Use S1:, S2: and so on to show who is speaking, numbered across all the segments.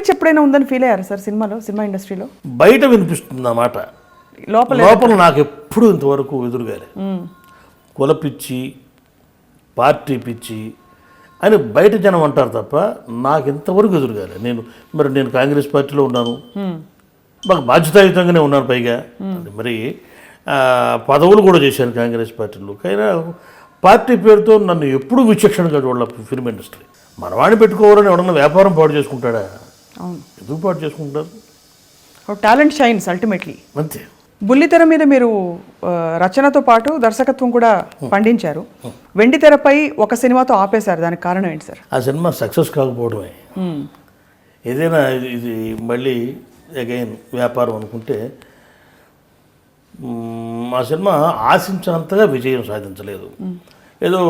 S1: పిచ్చి ఎప్పుడైనా ఉందని ఫీల్ అయ్యారా సార్ సినిమా ఇండస్ట్రీలో?
S2: బయట వినిపిస్తుంది ఆ మాట, లోపల నాకు ఎప్పుడు ఇంతవరకు ఎదురుగాలే. కుల పిచ్చి, పార్టీ పిచ్చి అని బయట జనం అంటారు తప్ప నాకు ఇంతవరకు ఎదురుగాలే. నేను కాంగ్రెస్ పార్టీలో ఉన్నాను, మాకు బాధ్యతాయుతంగానే ఉన్నాను. పైగా మరి పదవులు కూడా చేశాను కాంగ్రెస్ పార్టీలో. కానీ పార్టీ పేరుతో నన్ను ఎప్పుడూ విచక్షణగా చూడాల ఫిల్మ్ ఇండస్ట్రీ. మనవాణి పెట్టుకోవాలని ఎవడన్నా వ్యాపారం పాటు చేసుకుంటాడా? ఎందుకు పాటు చేసుకుంటారు?
S1: Talent shines ultimately.
S2: అంతే.
S1: బుల్లితెర మీద మీరు రచనతో పాటు దర్శకత్వం కూడా పండించారు. వెండి తెరపై ఒక సినిమాతో ఆపేశారు, దానికి కారణం ఏంటి సార్?
S2: ఆ సినిమా సక్సెస్ కాకపోవడమే. ఏదైనా ఇది మళ్ళీ అగైన్ వ్యాపారం అనుకుంటే ఆ సినిమా ఆశించినంతగా విజయం సాధించలేదు. ఏదో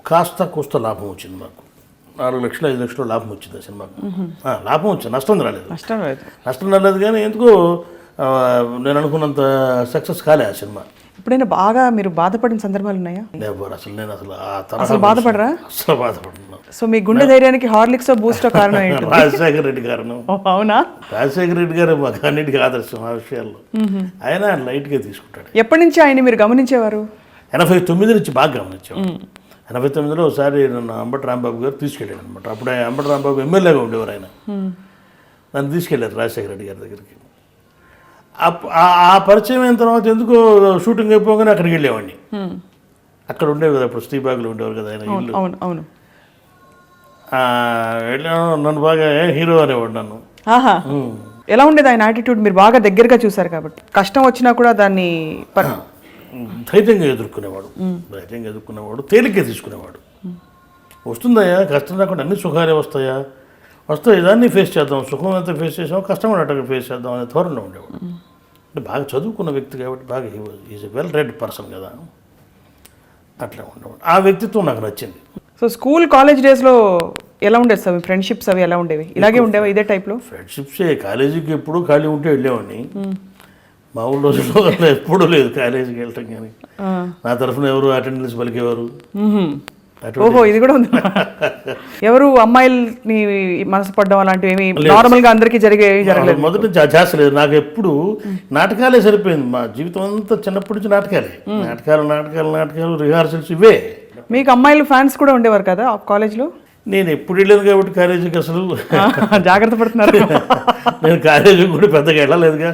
S2: కాస్త కూస్త లాభం వచ్చింది మాకు. 4 లక్షలు 5 లక్షలు లాభం వచ్చింది ఆ సినిమాకు. లాభం వచ్చింది, నష్టం రాలేదు. నష్టం రాలేదు కానీ ఎందుకో నేను అనుకున్నంత సక్సెస్ కాలే ఆ సినిమా.
S1: ఎప్పుడైనా బాగా మీరు బాధపడిన సందర్భాలు ఉన్నాయా?
S2: అసలు
S1: బాధపడరా?
S2: అసలు బాధపడుతున్నాను.
S1: సో మీ గుండె ధైర్యానికి హార్లిక్స్ బూస్ట్ కారణం ఏంటి?
S2: రాజశేఖర రెడ్డి కారణం.
S1: అవునా?
S2: రాజశేఖర రెడ్డి గారు మాకు అన్నిటికీ ఆదర్శం ఆ విషయాల్లో. ఆయన లైట్గా తీసుకుంటాడు.
S1: ఎప్పటి నుంచి ఆయన మీరు గమనించేవారు?
S2: 89 నుంచి బాగా గమనించేవారు. 89లో ఒకసారి నన్ను అంబటి రాంబాబు గారు తీసుకెళ్ళాడు అనమాట. అప్పుడు అంబటి రాంబాబు ఎమ్మెల్యేగా ఉండేవారు. ఆయన నన్ను తీసుకెళ్ళారు రాజశేఖర రెడ్డి గారి దగ్గరికి. ఆ పరిచయం అయిన తర్వాత ఎందుకో షూటింగ్ అయిపోగానే అక్కడికి వెళ్ళేవాడిని. అక్కడ ఉండేవి కదా, అప్పుడు శ్రీబాగులో ఉండేవారు కదా ఆయన ఇల్లు.
S1: అవును.
S2: వెళ్ళాను, నన్ను బాగా హీరో అనేవాడు నన్ను.
S1: ఎలా ఉండేది ఆయన యాటిట్యూడ్? మీరు బాగా దగ్గరగా చూసారు కాబట్టి. కష్టం వచ్చినా కూడా దాన్ని
S2: ధైర్యంగా ఎదుర్కొనేవాడు, తేలిగ్గా తీసుకునేవాడు. వస్తుందయ్యా, కష్టం రాకుండా అన్ని సుఖాలే వస్తాయి, దాన్ని ఫేస్ చేద్దాం. సుఖం ఎంత ఫేస్ చేసామో కష్టం అట్టగా ఫేస్ చేద్దాం అనే ధోరణిలో ఉండేవాడు. అంటే బాగా చదువుకున్న వ్యక్తి కాబట్టి బాగా is a well read person కదా, అట్లా ఉండేవాడు. ఆ వ్యక్తిత్వం నాకు నచ్చింది.
S1: సో స్కూల్ కాలేజ్ డేస్లో ఎలా ఉండేది సార్? ఫ్రెండ్షిప్స్ అవి ఎలా ఉండేవి? ఇలాగే ఉండేవా ఇదే టైప్లో?
S2: ఫ్రెండ్షిప్సే. కాలేజీకి ఎప్పుడు ఖాళీ ఉంటే వెళ్ళేవాడిని. మా ఊళ్ళో రోజుల్లో ఎప్పుడూ లేదు కాలేజీకి వెళ్ళటం. కానీ నా తరఫున ఎవరు అటెండెన్స్ పలికేవారు.
S1: ఓహో, ఇది కూడా ఉంది. ఎవరు అమ్మాయిల్ని మనసు పడడం అలాంటివి ఏమి నార్మల్గా అందరికీ జరగలేదు?
S2: మొదటి నుంచి ఆ ధ్యాస లేదు నాకు. ఎప్పుడు నాటకాలే సరిపోయింది. మా జీవితం అంతా చిన్నప్పటి నుంచి నాటకాలు రిహార్సల్స్ ఇవే.
S1: మీకు అమ్మాయిలు ఫ్యాన్స్ కూడా ఉండేవారు కదా కాలేజ్లో?
S2: నేను ఎప్పుడు వెళ్ళాను కాబట్టి కాలేజీకి అసలు
S1: జాగ్రత్త పడుతున్నారు.
S2: నేను కాలేజీకి కూడా పెద్దగా వెళ్ళలేదుగా.